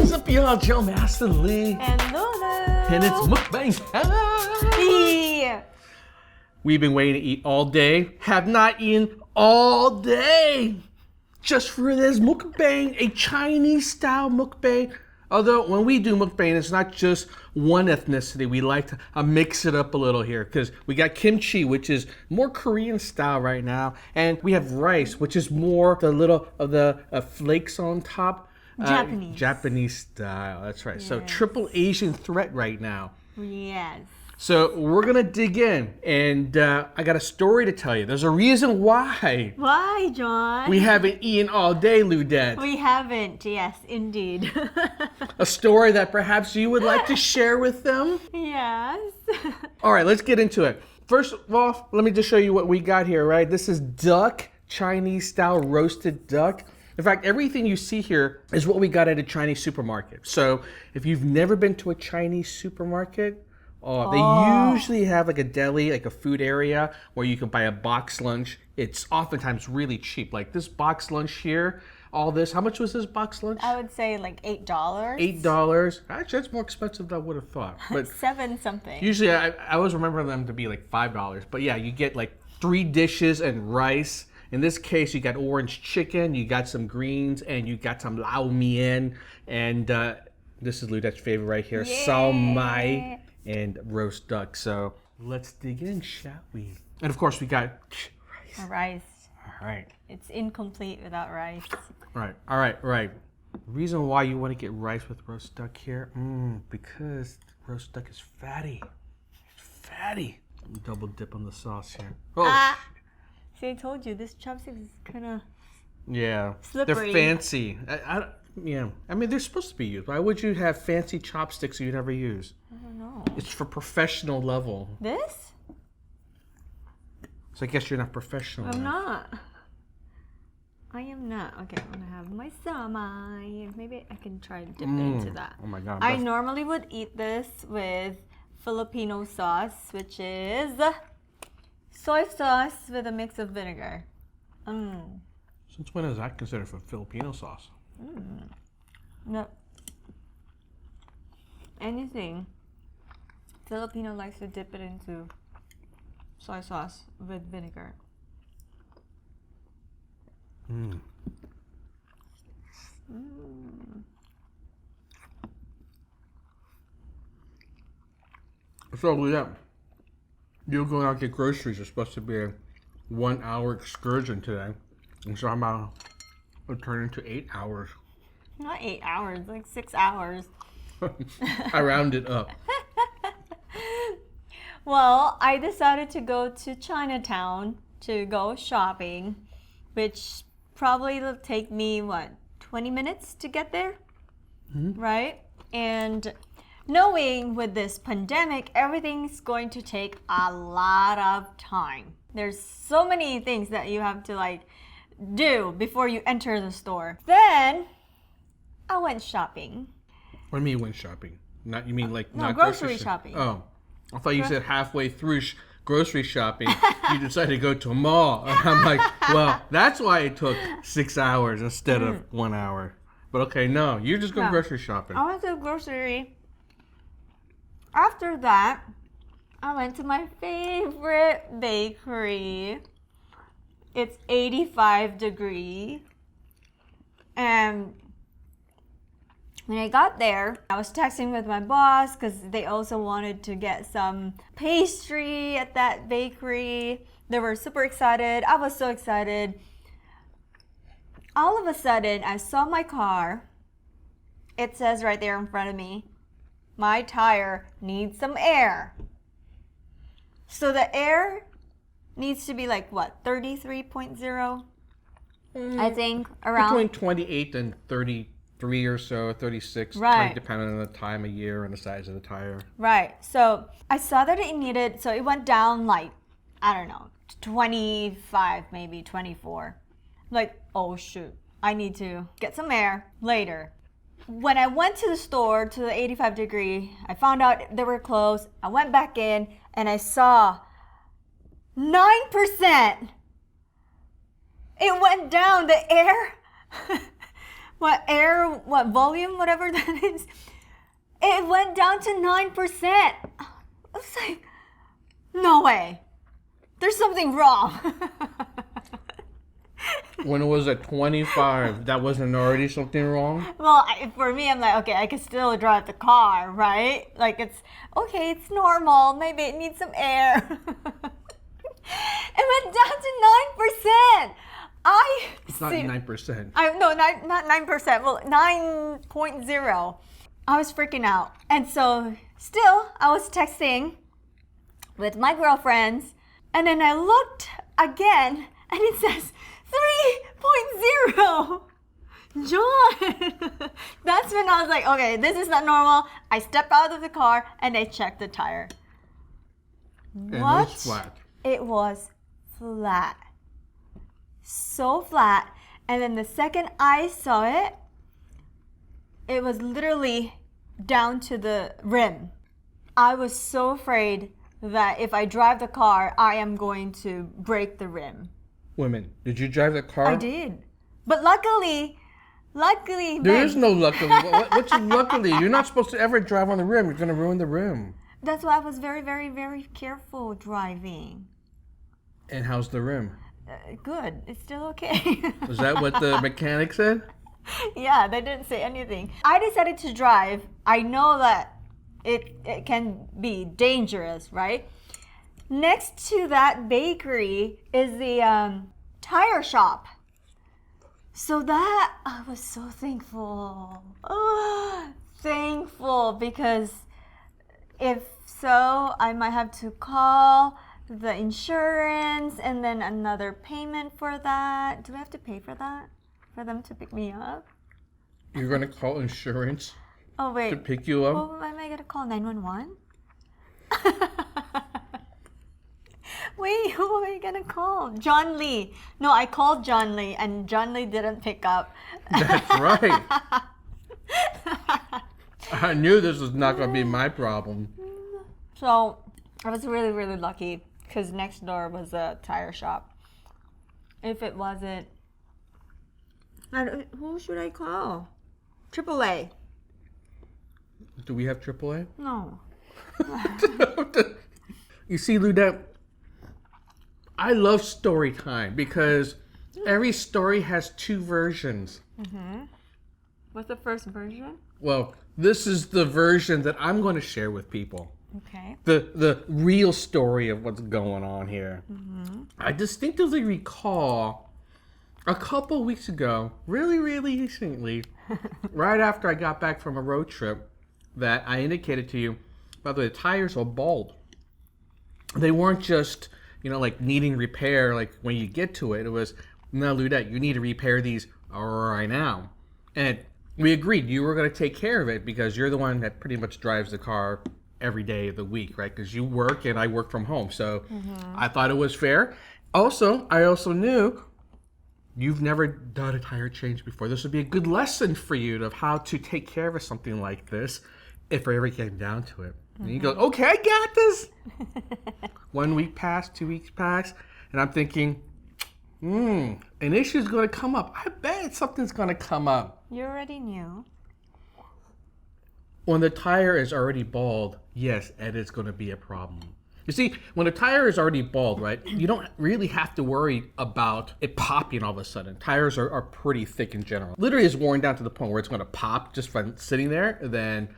What's up, y'all? Joe Master Lee. And Lulu. And it's Mukbang time. Yeah. We've been waiting to eat all day. Have not eaten all day. Just for this mukbang, a Chinese style mukbang. Although when we do mukbang, it's not just one ethnicity. We like to mix it up a little here because we got kimchi, which is more Korean style right now, and we have rice, which is more the little of the flakes on top. Japanese style. That's right. Yes. So triple Asian threat right now. Yes. So we're gonna dig in, and I got a story to tell you. There's a reason why. Why, John? We haven't eaten all day, Ludette. We haven't. Yes, indeed. A story that perhaps you would like to share with them. Yes. All right, let's get into it. First of all, let me just show you what we got here. Right, this is duck, Chinese style roasted duck. In fact, everything you see here is what we got at a Chinese supermarket. So if you've never been to a Chinese supermarket, they usually have like a deli, like a food area where you can buy a box lunch. It's oftentimes really cheap. Like this box lunch here, all this. How much was this box lunch? I would say like $8. $8. Actually, that's more expensive than I would have thought. But 7 something. Usually, I always remember them to be like $5. But yeah, you get like 3 dishes and rice. In this case, you got orange chicken, you got some greens, and you got some lao mian. And this is Ludette's favorite right here, sao mai and roast duck. So let's dig in, shall we? And of course, we got rice. All right. It's incomplete without rice. All right. Reason why you want to get rice with roast duck here? Because roast duck is fatty. It's fatty. Double dip on the sauce here. See, I told you, this chopstick is kind of They're slippery. fancy. I mean, they're supposed to be used. Why would you have fancy chopsticks you never use? I don't know. It's for professional level. This? So I guess you're not professional. I'm not. I am not. Okay, I'm gonna have my samai. Maybe I can try to dip into that. Oh my God. I normally would eat this with Filipino sauce, which is soy sauce with a mix of vinegar. Since when is that considered for Filipino sauce? No. Anything. Filipino likes to dip it into soy sauce with vinegar. So, yeah, you're going out to get groceries. It's supposed to be a 1-hour excursion today. And so I'm about to turn into 8 hours. Not 8 hours, like 6 hours. I rounded up. Well, I decided to go to Chinatown to go shopping, which probably will take me, 20 minutes to get there? Right? And knowing with this pandemic, everything's going to take a lot of time. There's so many things that you have to do before you enter the store. Then I went shopping. What do you mean you went shopping? You mean not grocery shopping. Oh, I thought you said halfway through grocery shopping, you decided to go to a mall. And I'm like, well, that's why it took 6 hours instead of 1 hour. But okay, no, you're just going grocery shopping. I went to the grocery. After that, I went to my favorite bakery. It's 85 degrees. And when I got there, I was texting with my boss because they also wanted to get some pastry at that bakery. They were super excited. I was so excited. All of a sudden, I saw my car. It says right there in front of me, my tire needs some air. So the air needs to be 33.0? I think around between 28 and 33 or so, 36, right, depending on the time of year and the size of the tire. Right. So I saw that it needed, so it went down 25, maybe 24. Oh shoot, I need to get some air later. When I went to the store, to the 85 degree, I found out they were closed. I went back in and I saw 9%. It went down, the air what volume, whatever that is, it went down to 9%. I was like, no way. There's something wrong. When it was at 25, that wasn't already something wrong? Well, for me, I'm like, okay, I can still drive the car, right? Like, it's normal. Maybe it needs some air. It went down to 9%. It's not 9%. No, not 9%. Well, 9.0. I was freaking out. And so, still, I was texting with my girlfriends. And then I looked again, and it says 3.0. John. That's when I was like, okay, this is not normal. I stepped out of the car, and I checked the tire. And it What? was flat. It was flat. So flat. And then the second I saw it, it was literally down to the rim. I was so afraid that if I drive the car, I am going to break the rim. Women, did you drive the car? I did. But luckily, There is no luckily. What's luckily? You're not supposed to ever drive on the rim. You're going to ruin the rim. That's why I was very, very, very careful driving. And how's the rim? Good. It's still okay. Was that what the mechanic said? Yeah, they didn't say anything. I decided to drive. I know that it can be dangerous, right? Next to that bakery is the tire shop. So that, I was so thankful. Oh, thankful, because if so, I might have to call the insurance and then another payment for that. Do I have to pay for that? For them to pick me up? You're going to call insurance Oh, wait. to pick you up? Oh, am I going to call 911? Wait, who am I going to call? John Lee. No, I called John Lee and John Lee didn't pick up. That's right. I knew this was not going to be my problem. So, I was really, really lucky because next door was a tire shop. If it wasn't, who should I call? AAA. Do we have AAA? No. You see, Ludette, I love story time because every story has two versions. Mm-hmm. What's the first version? Well, this is the version that I'm going to share with people. Okay. The real story of what's going on here. Mm-hmm. I distinctly recall a couple weeks ago, really recently, right after I got back from a road trip, that I indicated to you, by the way, the tires are bald. They weren't just, like needing repair, like when you get to it. It was, no, Ludette, you need to repair these right now. And we agreed you were going to take care of it because you're the one that pretty much drives the car every day of the week, right? Because you work and I work from home. So I thought it was fair. Also, I also knew you've never done a tire change before. This would be a good lesson for you of how to take care of something like this if it ever came down to it. And you go, okay, I got this. 1 week passed, 2 weeks passed, and I'm thinking, an issue's going to come up. I bet something's going to come up. You already knew. When the tire is already bald, yes, it is going to be a problem. You see, when the tire is already bald, right, you don't really have to worry about it popping all of a sudden. Tires are pretty thick in general. Literally, it's worn down to the point where it's going to pop just from sitting there. Then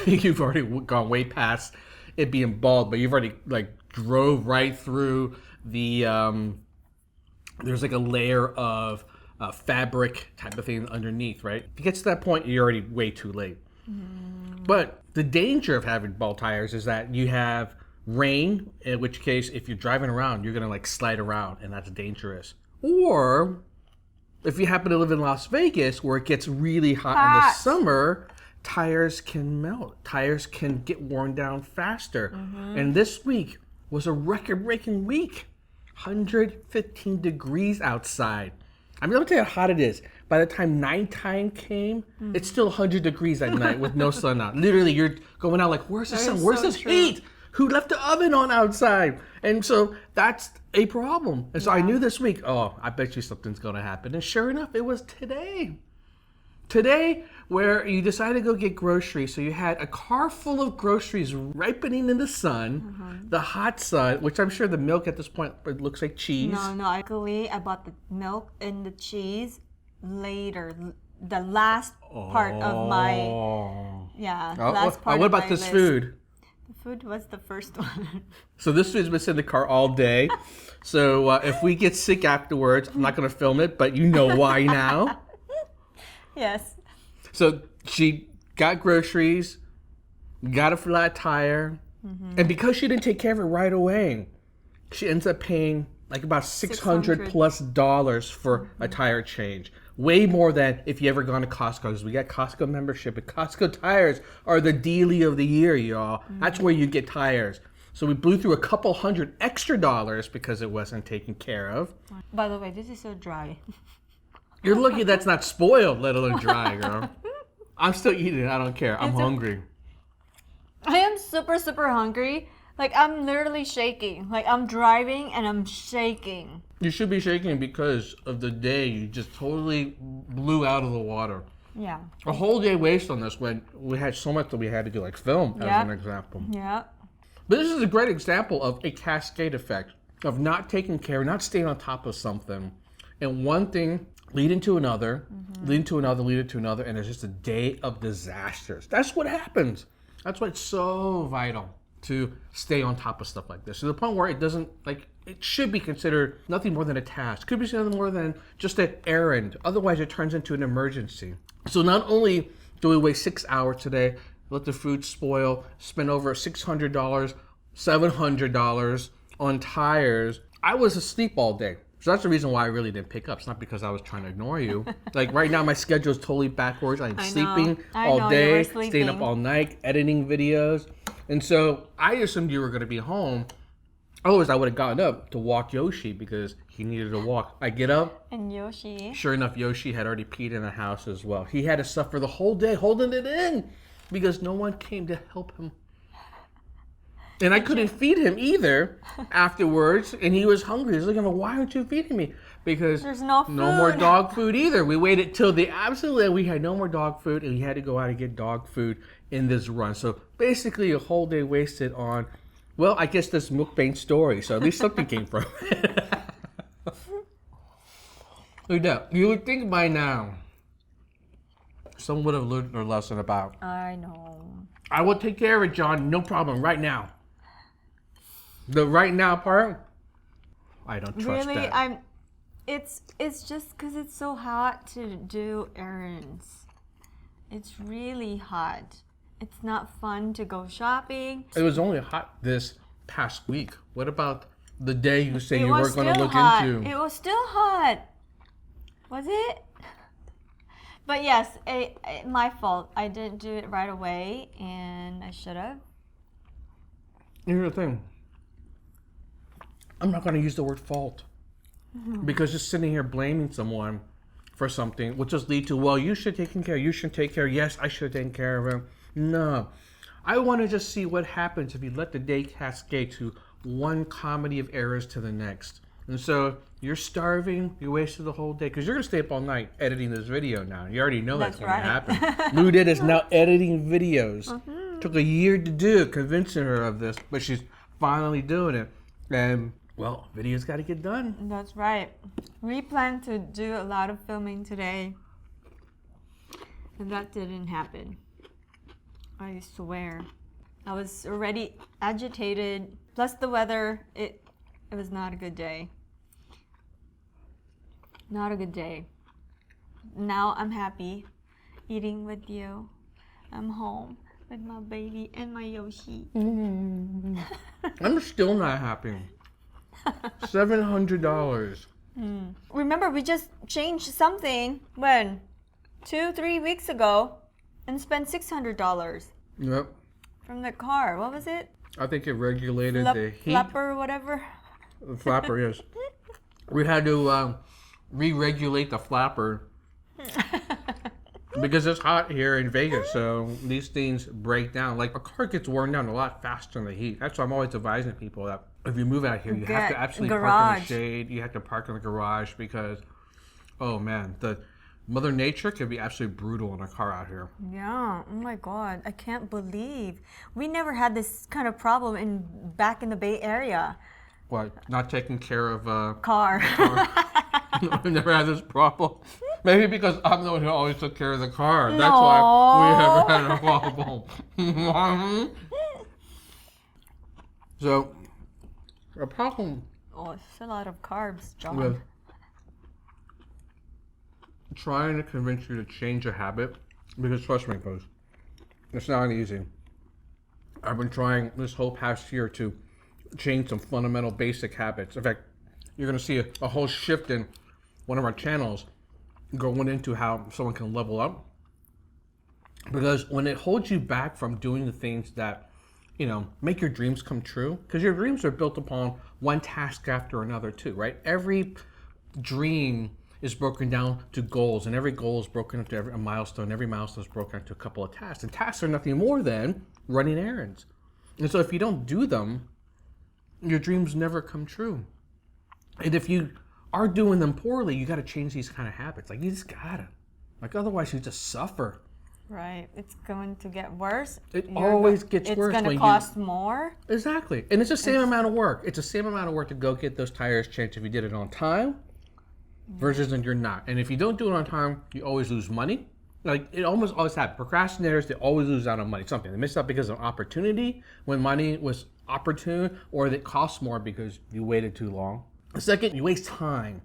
you've already gone way past it being bald, but you've already drove right through the. There's like a layer of fabric type of thing underneath, right? If it gets to that point, you're already way too late. But the danger of having bald tires is that you have rain, in which case, if you're driving around, you're gonna slide around, and that's dangerous. Or if you happen to live in Las Vegas, where it gets really hot in the summer, tires can melt. Tires can get worn down faster. And this week was a record-breaking week. 115 degrees outside. I mean, let me tell you how hot it is. By the time nighttime came, it's still 100 degrees at night with no sun out. Literally, you're going out where's the sun? Where's this heat? Who left the oven on outside? And so that's a problem. And so I knew this week, I bet you something's going to happen. And sure enough, it was today. Today, where you decided to go get groceries, so you had a car full of groceries ripening in the sun, the hot sun, which I'm sure the milk at this point looks like cheese. No, actually, I bought the milk and the cheese later. The last part of my last part. What of about my this list. food? The food was the first one. So this food's been sitting in the car all day. So if we get sick afterwards, I'm not going to film it, but you know why now. Yes. So she got groceries, got a flat tire, and because she didn't take care of it right away, she ends up paying like about $600+ for a tire change. Way more than if you ever gone to Costco, because we got Costco membership, and Costco tires are the dealie of the year, y'all. That's where you get tires. So we blew through a couple $100 extra because it wasn't taken care of. By the way, this is so dry. You're lucky that's not spoiled, let alone dry, girl. I'm still eating it. I don't care. I'm hungry. I am super, super hungry. Like, I'm literally shaking. Like, I'm driving and I'm shaking. You should be shaking because of the day you just totally blew out of the water. Yeah. A whole day waste on this when we had so much that we had to do, like film as an example. Yeah. But this is a great example of a cascade effect of not taking care, not staying on top of something. And one thing leading to another, leading to another, leading to another, and it's just a day of disasters. That's what happens. That's why it's so vital to stay on top of stuff like this. To the point where it doesn't, like, it should be considered nothing more than a task. Could be nothing more than just an errand. Otherwise, it turns into an emergency. So not only do we waste 6 hours today, let the food spoil, spend over $600, $700 on tires. I was asleep all day. So that's the reason why I really didn't pick up. It's not because I was trying to ignore you. Like right now, my schedule is totally backwards. I'm sleeping all day, staying up all night, editing videos. And so I assumed you were going to be home. Otherwise, I would have gotten up to walk Yoshi because he needed to walk. I get up. And Yoshi. Sure enough, Yoshi had already peed in the house as well. He had to suffer the whole day holding it in because no one came to help him. And I couldn't feed him either afterwards. And he was hungry. He's like, why aren't you feeding me? Because there's no food. No more dog food either. We waited till the absolute end. We had no more dog food. And we had to go out and get dog food in this run. So basically a whole day wasted on, well, I guess this mukbang story. So at least something came from it. Look at you would think by now someone would have learned their lesson about. I know. I will take care of it, John. No problem. Right now. The right now part, I don't trust that. It's just because it's so hot to do errands. It's really hot. It's not fun to go shopping. It was only hot this past week. What about the day you say you were going to look hot. into? It was still hot. Was it? But yes, my fault. I didn't do it right away, and I should have. Here's the thing. I'm not going to use the word fault. Because just sitting here blaming someone for something will just lead to, well, you should take care. You should take care. Yes, I should have taken care of him. No. I want to just see what happens if you let the day cascade to one comedy of errors to the next. And so you're starving, you wasted the whole day because you're going to stay up all night editing this video now. You already know that's going to happen. Lou did is now editing videos. Took a year to do it, convincing her of this, but she's finally doing it. And, well, video's got to get done. That's right. We planned to do a lot of filming today, and that didn't happen. I swear. I was already agitated, plus the weather, it was not a good day. Not a good day. Now I'm happy eating with you. I'm home with my baby and my Yoshi. I'm still not happy. $700. Remember, we just changed something when 2-3 weeks ago and spent $600. Yep. From the car. What was it? I think it regulated the heat. Flapper, whatever. The flapper, yes. We had to re-regulate the flapper because it's hot here in Vegas, so these things break down. Like a car gets worn down a lot faster in the heat. That's why I'm always advising people that if you move out here, you have to absolutely park in the shade. You have to park in the garage because, oh man, Mother Nature can be absolutely brutal in a car out here. Yeah. Oh my God. I can't believe we never had this kind of problem back in the Bay Area. What? Not taking care of Car. I've never had this problem. Maybe because I'm the one who always took care of the car. That's No. why we haven't had a problem. So, a problem Oh, it's a lot of carbs, John. with trying to convince you to change a habit, because trust me, folks, it's not easy. I've been trying this whole past year to change some fundamental basic habits. In fact, you're going to see a whole shift in one of our channels going into how someone can level up. Because when it holds you back from doing the things that, you know, make your dreams come true, because your dreams are built upon one task after another too, right? Every dream is broken down to goals, and every goal is broken into a milestone. Every milestone is broken into a couple of tasks, and tasks are nothing more than running errands. And so if you don't do them, your dreams never come true. And if you are doing them poorly, you got to change these kind of habits. Like, you just gotta. Like, otherwise you just suffer. Right. It's going to get worse. It always gets worse. It's going to cost more. Exactly. And it's the same amount of work. It's the same amount of work to go get those tires changed if you did it on time versus when you're not. And if you don't do it on time, you always lose money. Like, it almost always happens. Procrastinators, they always lose out on money. Something. They miss out because of opportunity when money was opportune, or that costs more because you waited too long. Second, you waste time.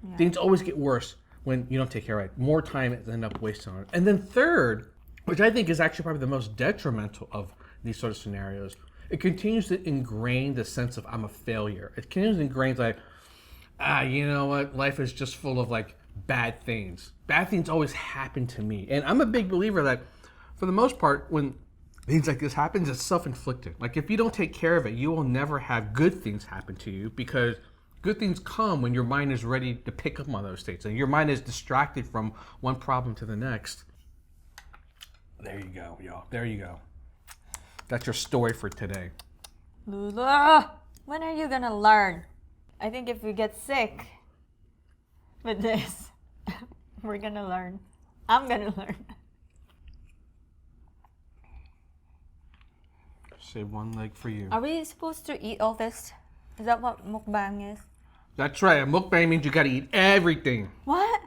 Yeah. Things always get worse when you don't take care of it. More time is end up wasting on it. And then third, which I think is actually probably the most detrimental of these sort of scenarios, it continues to ingrain the sense of I'm a failure. It continues to ingrain like, you know what? Life is just full of like bad things. Bad things always happen to me. And I'm a big believer that for the most part, when things like this happens, it's self-inflicted. Like, if you don't take care of it, you will never have good things happen to you, because good things come when your mind is ready to pick up on those things. And your mind is distracted from one problem to the next. There you go, y'all. There you go. That's your story for today. Lulu, when are you going to learn? I think if we get sick with this, we're going to learn. I'm going to learn. Save one leg for you. Are we supposed to eat all this? Is that what mukbang is? That's right. A mukbang means you gotta eat everything. What?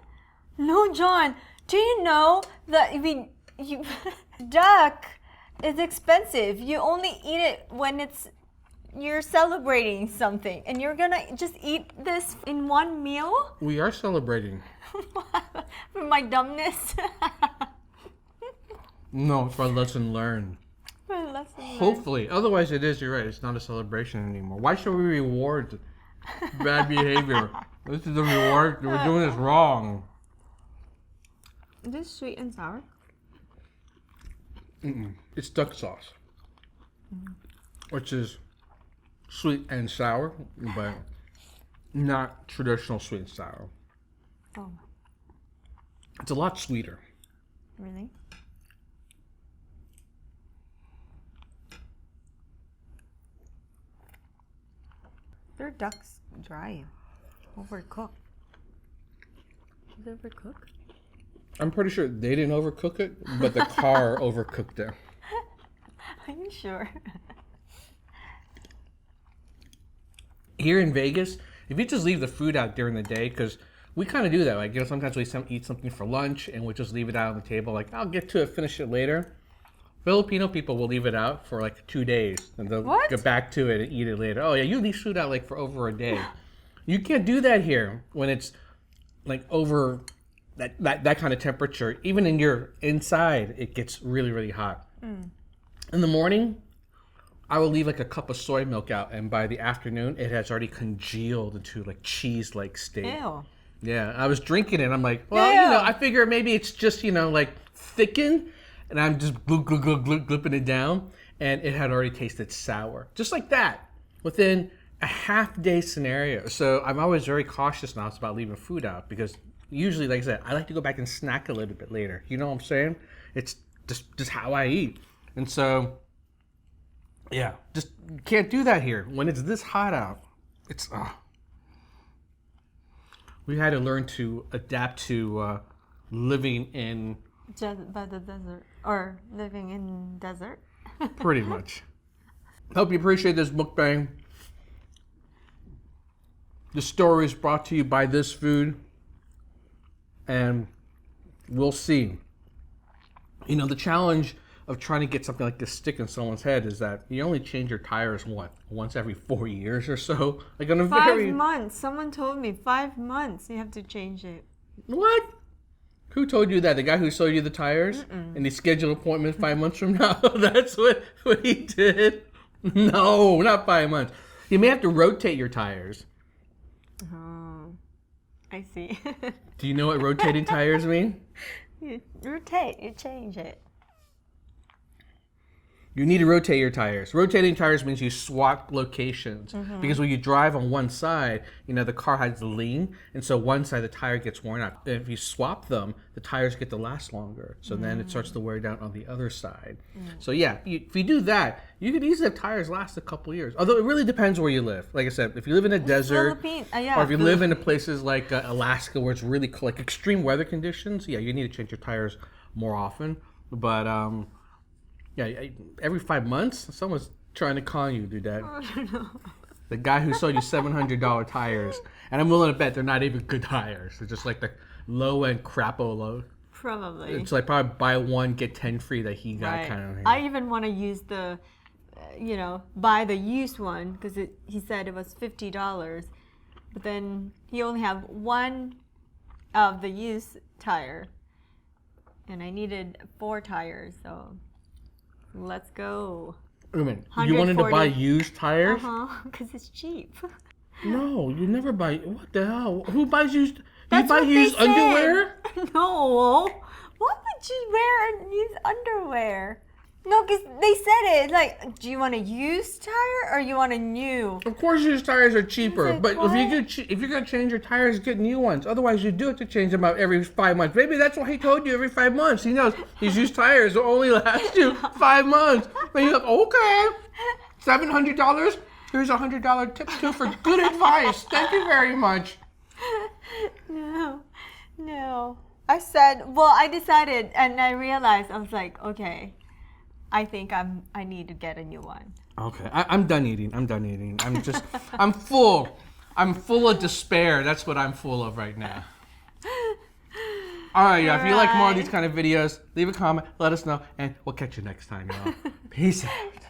No, John. Do you know that duck is expensive? You only eat it when you're celebrating something, and you're gonna just eat this in one meal? We are celebrating. For my dumbness. No, for a lesson learned. Hopefully. Otherwise, you're right. It's not a celebration anymore. Why should we reward bad behavior? This is the reward. We're doing this wrong. Is this sweet and sour? It's duck sauce, which is sweet and sour, but not traditional sweet and sour. Oh. It's a lot sweeter. Really? Their duck's dry. Overcooked. Is it overcooked? I'm pretty sure they didn't overcook it, but the car overcooked it. Are you sure? Here in Vegas, if you just leave the food out during the day, because we kind of do that. Like, sometimes we eat something for lunch and we just leave it out on the table. Like, I'll get to it, finish it later. Filipino people will leave it out for like 2 days, and they'll get back to it and eat it later. Oh yeah, you leave food out like for over a day. You can't do that here when it's like over that kind of temperature. Even in your inside, it gets really, really hot. In the morning, I will leave like a cup of soy milk out, and by the afternoon, it has already congealed into like cheese-like state. Ew. Yeah, I was drinking it. I'm like, well, you know, I figure maybe it's just, you know, like thickened. And I'm just glooping it down, and it had already tasted sour. Just like that, within a half-day scenario. So I'm always very cautious now about leaving food out, because usually, like I said, I like to go back and snack a little bit later. You know what I'm saying? It's just how I eat. And so, yeah, just can't do that here. When it's this hot out, we had to learn to adapt to living in Just by the desert or living in desert. pretty much. Hope you appreciate this mukbang. The story is brought to you by this food. And we'll see. You know, the challenge of trying to get something like this stick in someone's head is that you only change your tires once every 4 years or so. Like on a 5 months. Someone told me 5 months you have to change it. What? Who told you that? The guy who sold you the tires? And he scheduled an appointment 5 months from now? That's what he did? No, not 5 months. You may have to rotate your tires. Oh, I see. Do you know what rotating tires mean? You rotate, you change it. You need to rotate your tires. Rotating tires means you swap locations. Because when you drive on one side, you know, the car has the lean. And so one side, the tire gets worn out. And if you swap them, the tires get to last longer. So then it starts to wear down on the other side. So yeah, if you do that, you could easily have tires last a couple years. Although it really depends where you live. Like I said, if you live in a desert, or if you live in places like Alaska where it's really cold, like extreme weather conditions, yeah, you need to change your tires more often. But yeah, every 5 months, someone's trying to con you, dude. That the guy who sold you $700 tires, and I'm willing to bet they're not even good tires. They're just like the low-end crapo. Probably. It's like probably buy one get 10 free that he got kind of thing. I even want to use the, buy the used one because he said it was $50, but then he only have one of the used tire, and I needed 4 tires, so. Let's go. Wait a minute. You wanted to buy used tires? Because it's cheap. No, you never buy. What the hell? Who buys used? That's you buy what used they said. underwear? No. What would you wear used underwear? No, because they said it. Like, do you want a used tire or you want a new? Of course, used tires are cheaper. Like, but if you're gonna change your tires, get new ones. Otherwise, you do have to change them out every 5 months. Maybe that's why he told you every 5 months. He knows these used tires will only last you 5 months. And you're like, okay, $700. Here's a $100 tip too for good advice. Thank you very much. No. I decided, and I realized I was like, okay. I think I need to get a new one. Okay, I'm done eating. I'm full. I'm full of despair. That's what I'm full of right now. All right, y'all. If you like more of these kind of videos, leave a comment, let us know, and we'll catch you next time, y'all. Peace out.